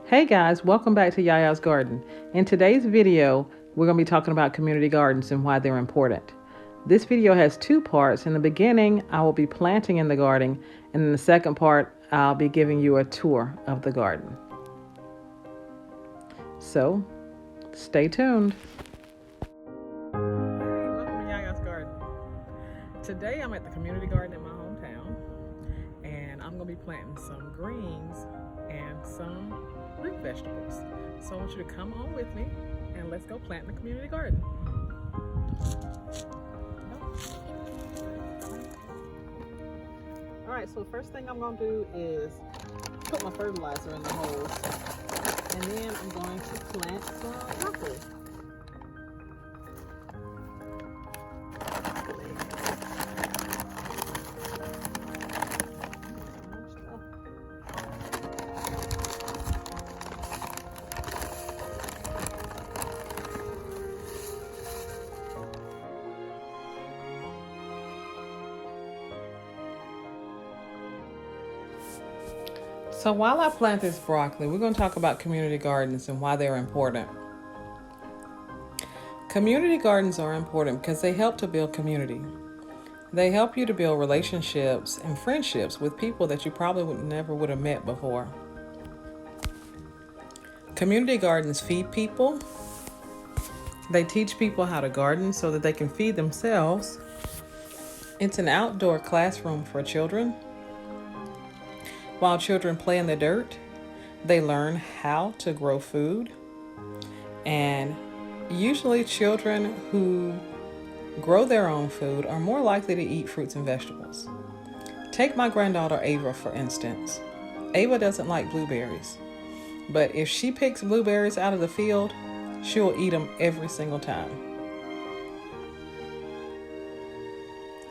Hey guys, welcome back to Yaya's Garden. In today's video, we're going to be talking about community gardens and why they're important. This video has two parts. In the beginning, I will be planting in the garden, and in the second part, I'll be giving you a tour of the garden. So, stay tuned. Hey, welcome to Yaya's Garden. Today, I'm at the community garden in my hometown, and I'm going to be planting some greens and some root vegetables. So I want you to come on with me and let's go plant in the community garden. All right, so first thing I'm going to do is put my fertilizer in the holes, and then I'm going to plant some broccoli. So while I plant this broccoli, we're going to talk about community gardens and why they're important. Community gardens are important because they help to build community. They help you to build relationships and friendships with people that you probably never would have met before. Community gardens feed people. They teach people how to garden so that they can feed themselves. It's an outdoor classroom for children. While children play in the dirt, they learn how to grow food. And usually children who grow their own food are more likely to eat fruits and vegetables. Take my granddaughter Ava, for instance. Ava doesn't like blueberries, but if she picks blueberries out of the field, she'll eat them every single time.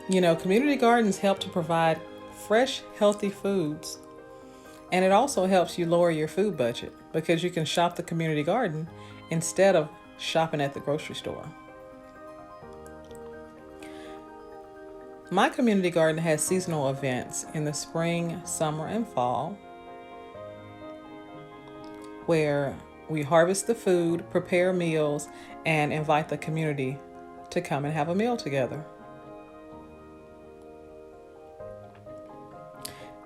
You know, community gardens help to provide fresh, healthy foods. And it also helps you lower your food budget because you can shop the community garden instead of shopping at the grocery store. My community garden has seasonal events in the spring, summer, and fall where we harvest the food, prepare meals, and invite the community to come and have a meal together.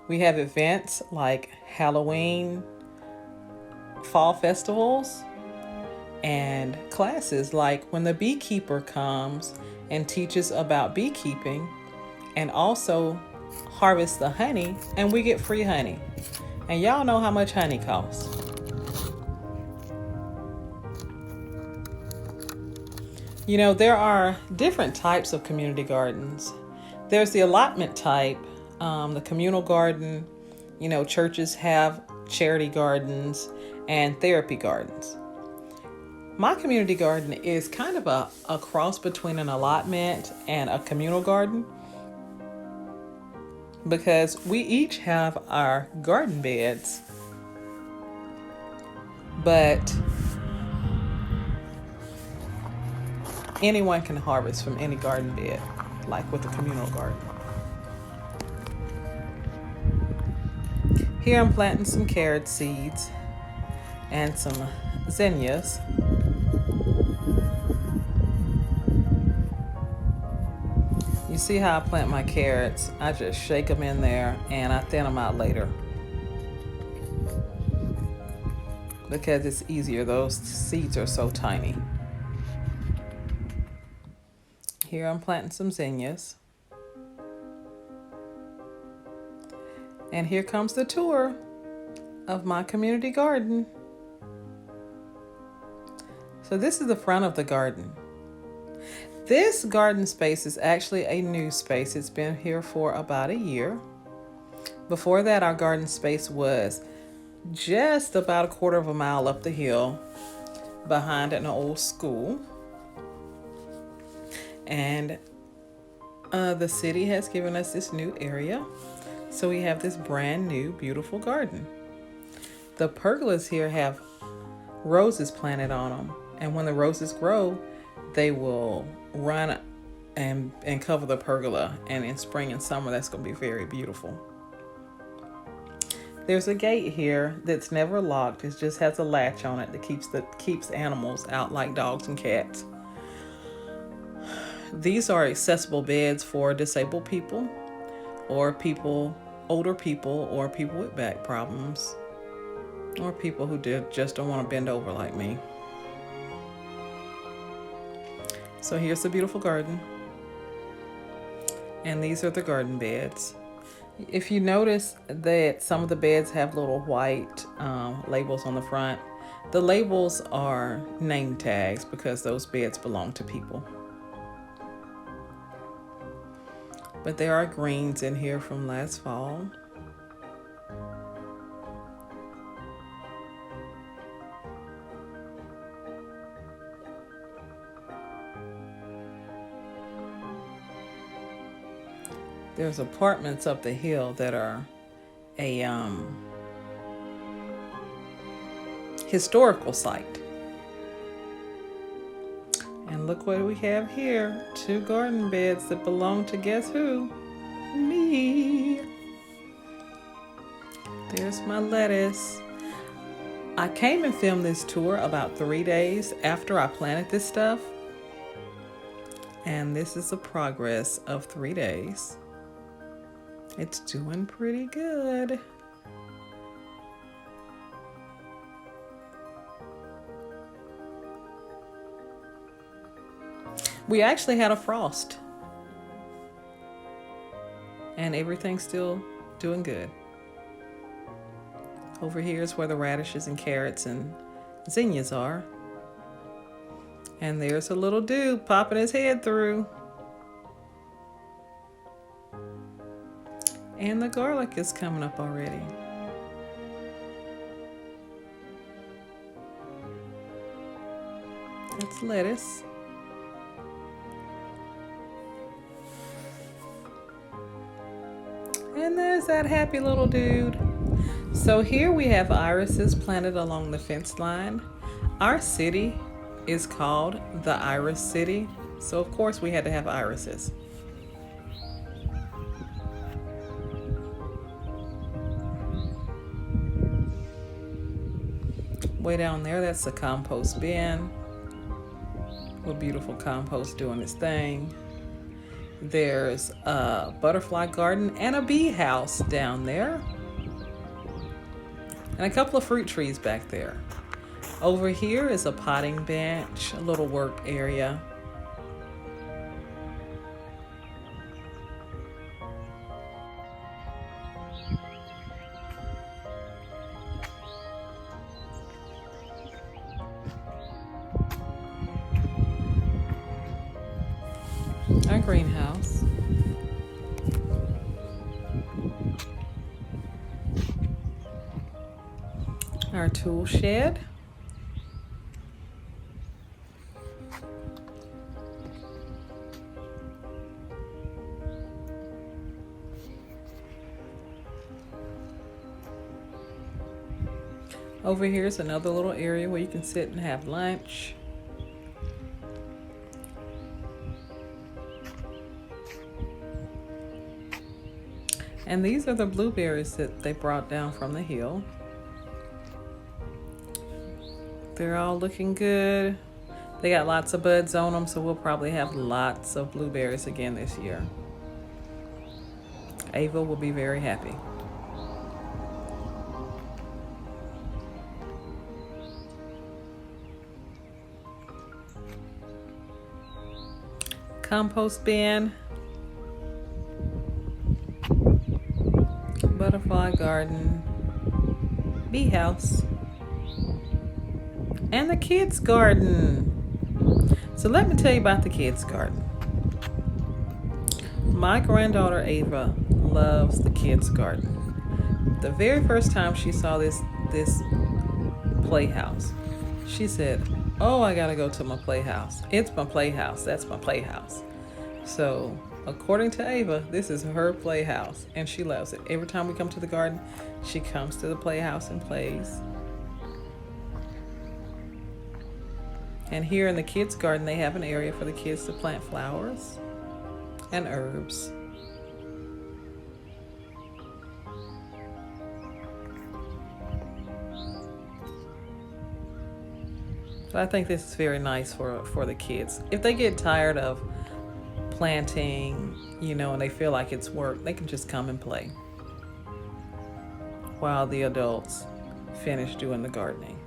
We have events like Halloween, fall festivals, and classes like when the beekeeper comes and teaches about beekeeping and also harvests the honey, and we get free honey. And y'all know how much honey costs. You know, there are different types of community gardens. There's the allotment type. The communal garden, you know, churches have charity gardens and therapy gardens. My community garden is kind of a cross between an allotment and a communal garden because we each have our garden beds, but anyone can harvest from any garden bed, like with a communal garden. Here I'm planting some carrot seeds and some zinnias. You see how I plant my carrots? I just shake them in there and I thin them out later because it's easier. Those seeds are so tiny. Here I'm planting some zinnias. And here comes the tour of my community garden. So this is the front of the garden. This garden space is actually a new space. It's been here for about a year. Before that, our garden space was just about a quarter of a mile up the hill behind an old school. And the city has given us this new area. So we have this brand new, beautiful garden. The pergolas here have roses planted on them. And when the roses grow, they will run and cover the pergola. And in spring and summer, that's going to be very beautiful. There's a gate here that's never locked. It just has a latch on it that keeps animals out, like dogs and cats. These are accessible beds for disabled people, or older people, or people with back problems, or people who just don't want to bend over like me. So here's the beautiful garden. And these are the garden beds. If you notice that some of the beds have little white labels on the front, the labels are name tags because those beds belong to people. But there are greens in here from last fall. There's apartments up the hill that are a historical site. And look what we have here. 2 garden beds that belong to guess who? Me. There's my lettuce. I came and filmed this tour about 3 days after I planted this stuff. And this is the progress of 3 days. It's doing pretty good. We actually had a frost. And everything's still doing good. Over here is where the radishes and carrots and zinnias are. And there's a little dude popping his head through. And the garlic is coming up already. That's lettuce. And there's that happy little dude. So here we have irises planted along the fence line. Our city is called the Iris City. So of course we had to have irises. Way down there, that's the compost bin. What beautiful compost doing its thing. There's a butterfly garden and a bee house down there. And a couple of fruit trees back there. Over here is a potting bench, a little work area. Our greenhouse. Our tool shed. Over here is another little area where you can sit and have lunch. And these are the blueberries that they brought down from the hill. They're all looking good. They got lots of buds on them, so we'll probably have lots of blueberries again this year. Ava will be very happy. Compost bin. Butterfly garden, bee house, and the kids' garden. So let me tell you about the kids' garden. My granddaughter Ava loves the kids' garden. The very first time she saw this playhouse, she said, "Oh, I gotta go to my playhouse. It's my playhouse. That's my playhouse." So according to Ava, this is her playhouse, and she loves it. Every time we come to the garden, she comes to the playhouse and plays. And here in the kids' garden, they have an area for the kids to plant flowers and herbs. But I think this is very nice for the kids. If they get tired of planting, and they feel like it's work, they can just come and play while the adults finish doing the gardening.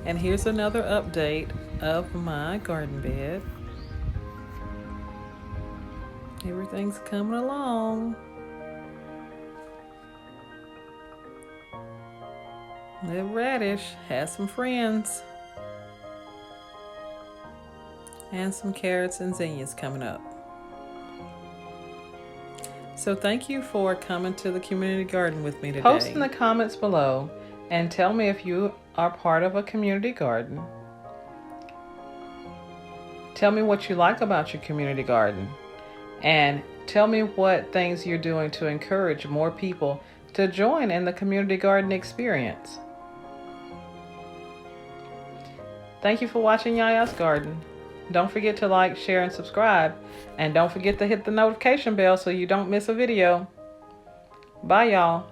And here's another update of my garden bed. Everything's coming along. The radish has some friends. And some carrots and zinnias coming up. So thank you for coming to the community garden with me today. Post in the comments below and tell me if you are part of a community garden. Tell me what you like about your community garden. And tell me what things you're doing to encourage more people to join in the community garden experience. Thank you for watching Yaya's Garden. Don't forget to like, share, and subscribe. And don't forget to hit the notification bell so you don't miss a video. Bye, y'all.